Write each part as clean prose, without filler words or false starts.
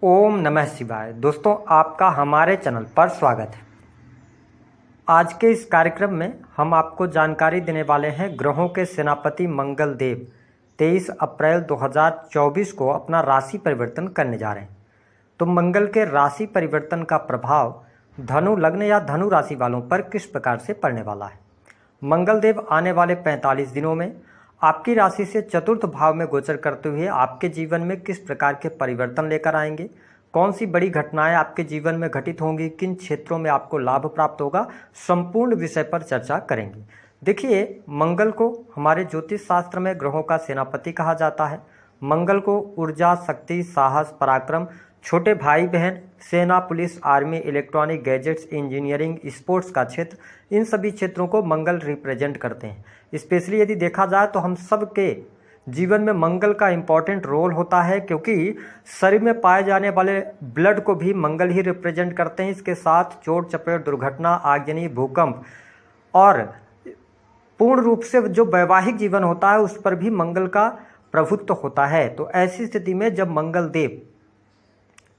ओम नमः शिवाय। दोस्तों, आपका हमारे चैनल पर स्वागत है। आज के इस कार्यक्रम में हम आपको जानकारी देने वाले हैं ग्रहों के सेनापति मंगल देव 23 अप्रैल 2024 को अपना राशि परिवर्तन करने जा रहे हैं। तो मंगल के राशि परिवर्तन का प्रभाव धनु लग्न या धनु राशि वालों पर किस प्रकार से पड़ने वाला है। मंगल देव आने वाले 45 दिनों में आपकी राशि से चतुर्थ भाव में गोचर करते हुए आपके जीवन में किस प्रकार के परिवर्तन लेकर आएंगे, कौन सी बड़ी घटनाएं आपके जीवन में घटित होंगी, किन क्षेत्रों में आपको लाभ प्राप्त होगा, संपूर्ण विषय पर चर्चा करेंगे। देखिए, मंगल को हमारे ज्योतिष शास्त्र में ग्रहों का सेनापति कहा जाता है। मंगल को ऊर्जा, शक्ति, साहस, पराक्रम, छोटे भाई बहन, सेना, police, army, electronic gadgets, engineering, sports का क्षेत्र, इन सभी क्षेत्रों को मंगल रिप्रेजेंट करते हैं। स्पेशली यदि देखा जाए तो हम सब के जीवन में मंगल का इम्पॉर्टेंट रोल होता है, क्योंकि शरीर में पाए जाने वाले ब्लड को भी मंगल ही रिप्रेजेंट करते हैं। इसके साथ चोट चपेट, दुर्घटना, आगजनी, भूकंप और पूर्ण रूप से जो वैवाहिक जीवन होता है उस पर भी मंगल का प्रभुत्व होता है। तो ऐसी स्थिति में जब मंगल देव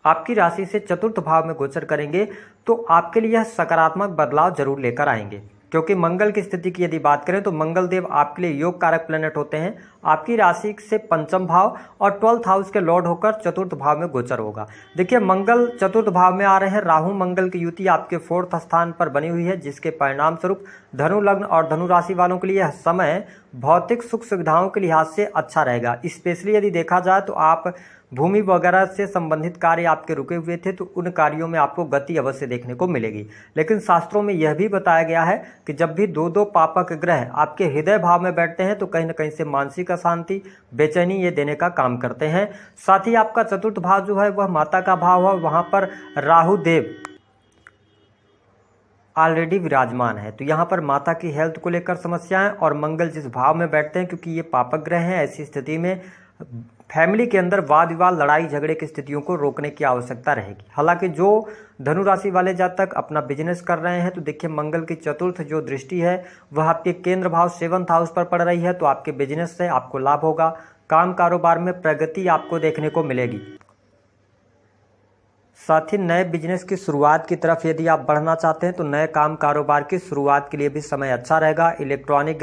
आपकी राशि से चतुर्थ भाव में गोचर करेंगे तो आपके लिए यह सकारात्मक बदलाव जरूर लेकर आएंगे, क्योंकि मंगल की स्थिति की यदि बात करें तो मंगल देव आपके लिए योग कारक प्लैनेट होते हैं। आपकी राशि से पंचम भाव और 12th हाउस के लॉर्ड होकर चतुर्थ भाव में गोचर होगा। देखिए, मंगल चतुर्थ भाव में आ रहे हैं। राहु मंगल की युति आपके 4th स्थान पर बनी हुई है, जिसके परिणाम स्वरूप धनु लग्न और धनु राशि वालों के लिए यह समय भौतिक सुख सुविधाओं के लिहाज से अच्छा रहेगा। स्पेशली यदि देखा जाए तो आप भूमि वगैरह से संबंधित कार्य आपके रुके हुए थे तो उन कार्यों में आपको गति अवश्य देखने को मिलेगी। लेकिन शास्त्रों में यह भी बताया गया है कि जब भी दो पापक ग्रह आपके हृदय भाव में बैठते हैं तो कहीं न कहीं से मानसिक अशांति, बेचैनी ये देने का काम करते हैं। साथ ही आपका चतुर्थ भाव जो है वह माता का भाव है, वहाँ पर राहु देव ऑलरेडी विराजमान है। तो यहाँ पर माता की हेल्थ को लेकर समस्याएं, और मंगल जिस भाव में बैठते हैं क्योंकि ये पापक ग्रह हैं, ऐसी स्थिति में फैमिली के अंदर वाद विवाद, लड़ाई झगड़े की स्थितियों को रोकने की आवश्यकता रहेगी। हालांकि जो धनु राशि वाले जातक अपना बिजनेस कर रहे हैं तो देखिए, मंगल की चतुर्थ जो दृष्टि है वह आपके केंद्र भाव 7th हाउस पर पड़ रही है, तो आपके बिजनेस से आपको लाभ होगा। काम कारोबार में प्रगति आपको देखने को मिलेगी। साथ ही नए बिजनेस की शुरुआत की तरफ यदि आप बढ़ना चाहते हैं तो नए काम कारोबार की शुरुआत के लिए भी समय अच्छा रहेगा। इलेक्ट्रॉनिक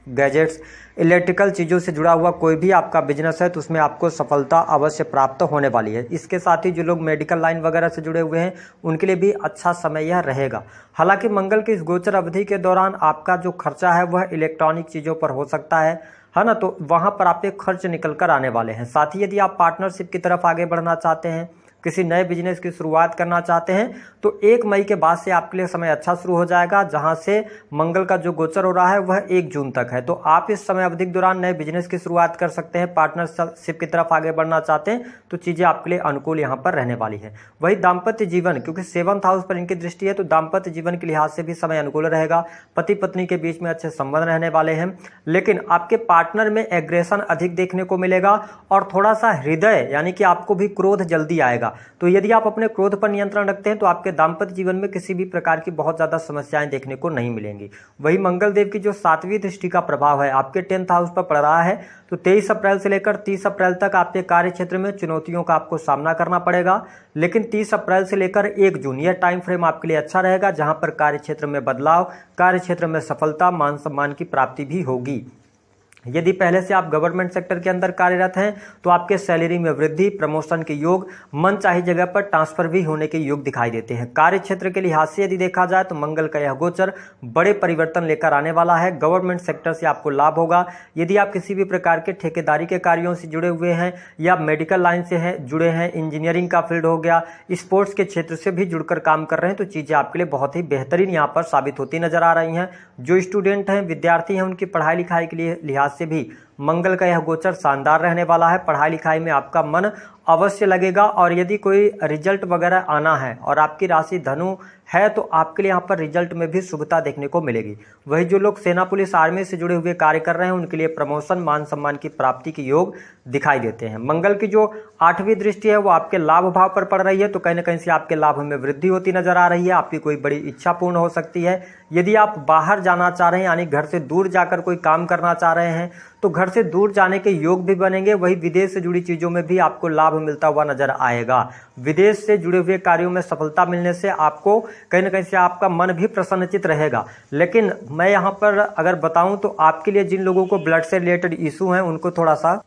गैजेट्स, इलेक्ट्रिकल चीज़ों से जुड़ा हुआ कोई भी आपका बिजनेस है तो उसमें आपको सफलता अवश्य प्राप्त होने वाली है। इसके साथ ही जो लोग मेडिकल लाइन वगैरह से जुड़े हुए हैं उनके लिए भी अच्छा समय यह रहेगा। हालांकि मंगल की इस गोचर अवधि के दौरान आपका जो खर्चा है वह इलेक्ट्रॉनिक चीज़ों पर हो सकता है ना, तो वहाँ पर आपके खर्च निकल कर आने वाले हैं। साथ ही यदि आप पार्टनरशिप की तरफ आगे बढ़ना चाहते हैं, किसी नए बिजनेस की शुरुआत करना चाहते हैं तो 1 मई के बाद से आपके लिए समय अच्छा शुरू हो जाएगा, जहां से मंगल का जो गोचर हो रहा है वह 1 जून तक है। तो आप इस समय अवधि के दौरान नए बिजनेस की शुरुआत कर सकते हैं। पार्टनरशिप की तरफ आगे बढ़ना चाहते हैं तो चीज़ें आपके लिए अनुकूल यहाँ पर रहने वाली है। वही दाम्पत्य जीवन, क्योंकि 7th हाउस पर इनकी दृष्टि है तो दाम्पत्य जीवन के लिहाज से भी समय अनुकूल रहेगा। पति पत्नी के बीच में अच्छे संबंध रहने वाले हैं, लेकिन आपके पार्टनर में एग्रेशन अधिक देखने को मिलेगा और थोड़ा सा हृदय यानी कि आपको भी क्रोध जल्दी आएगा। तो यदि आप अपने क्रोध पर नियंत्रण रखते हैं तो आपके दाम्पत्य जीवन में किसी भी प्रकार की बहुत ज्यादा समस्याएं देखने को नहीं मिलेंगी। वही मंगल देव की जो 7वीं दृष्टि का प्रभाव है आपके 10th हाउस पर पड़ रहा है, तो 23 अप्रैल से लेकर 30 अप्रैल तक आपके कार्य क्षेत्र में चुनौतियों का आपको सामना करना पड़ेगा। लेकिन 30 अप्रैल से लेकर 1 जून यह टाइम फ्रेम आपके लिए अच्छा रहेगा, जहां पर कार्य क्षेत्र में बदलाव, कार्य क्षेत्र में सफलता, मान सम्मान की प्राप्ति भी होगी। यदि पहले से आप गवर्नमेंट सेक्टर के अंदर कार्यरत हैं तो आपके सैलरी में वृद्धि, प्रमोशन के योग, मन चाही जगह पर ट्रांसफर भी होने के योग दिखाई देते हैं। कार्य क्षेत्र के लिहाज से यदि देखा जाए तो मंगल का यह गोचर बड़े परिवर्तन लेकर आने वाला है। गवर्नमेंट सेक्टर से आपको लाभ होगा। यदि आप किसी भी प्रकार के ठेकेदारी के कार्यों से जुड़े हुए हैं या मेडिकल लाइन से जुड़े हैं, इंजीनियरिंग का फील्ड हो गया, स्पोर्ट्स के क्षेत्र से भी जुड़कर काम कर रहे हैं, तो चीज़ें आपके लिए बहुत ही बेहतरीन यहाँ पर साबित होती नजर आ रही हैं। जो स्टूडेंट हैं, विद्यार्थी हैं, उनकी पढ़ाई लिखाई के लिए लिहाज से भी मंगल का यह गोचर शानदार रहने वाला है। पढ़ाई लिखाई में आपका मन अवश्य लगेगा, और यदि कोई रिजल्ट वगैरह आना है और आपकी राशि धनु है तो आपके लिए यहाँ पर रिजल्ट में भी शुभता देखने को मिलेगी। वही जो लोग सेना, पुलिस, आर्मी से जुड़े हुए कार्य कर रहे हैं उनके लिए प्रमोशन, मान सम्मान की प्राप्ति के योग दिखाई देते हैं। मंगल की जो 8वीं दृष्टि है वो आपके लाभ भाव पर पड़ रही है, तो कहीं ना कहीं से आपके लाभ में वृद्धि होती नजर आ रही है। आपकी कोई बड़ी इच्छा पूर्ण हो सकती है। यदि आप बाहर जाना चाह रहे हैं यानी घर से दूर जाकर कोई काम करना चाह रहे हैं तो घर से दूर जाने के योग भी बनेंगे। वही विदेश से जुड़ी चीज़ों में भी आपको लाभ मिलता हुआ नजर आएगा। विदेश से जुड़े हुए कार्यों में सफलता मिलने से आपको कहीं ना कहीं से आपका मन भी प्रसन्नचित रहेगा। लेकिन मैं यहाँ पर अगर बताऊँ तो आपके लिए जिन लोगों को ब्लड से रिलेटेड इशू हैं उनको थोड़ा सा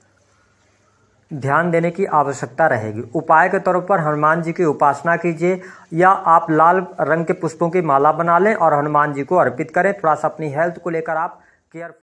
ध्यान देने की आवश्यकता रहेगी। उपाय के तौर पर हनुमान जी की उपासना कीजिए या आप लाल रंग के पुष्पों की माला बना लें और हनुमान जी को अर्पित करें। थोड़ा सा अपनी हेल्थ को लेकर आप केयर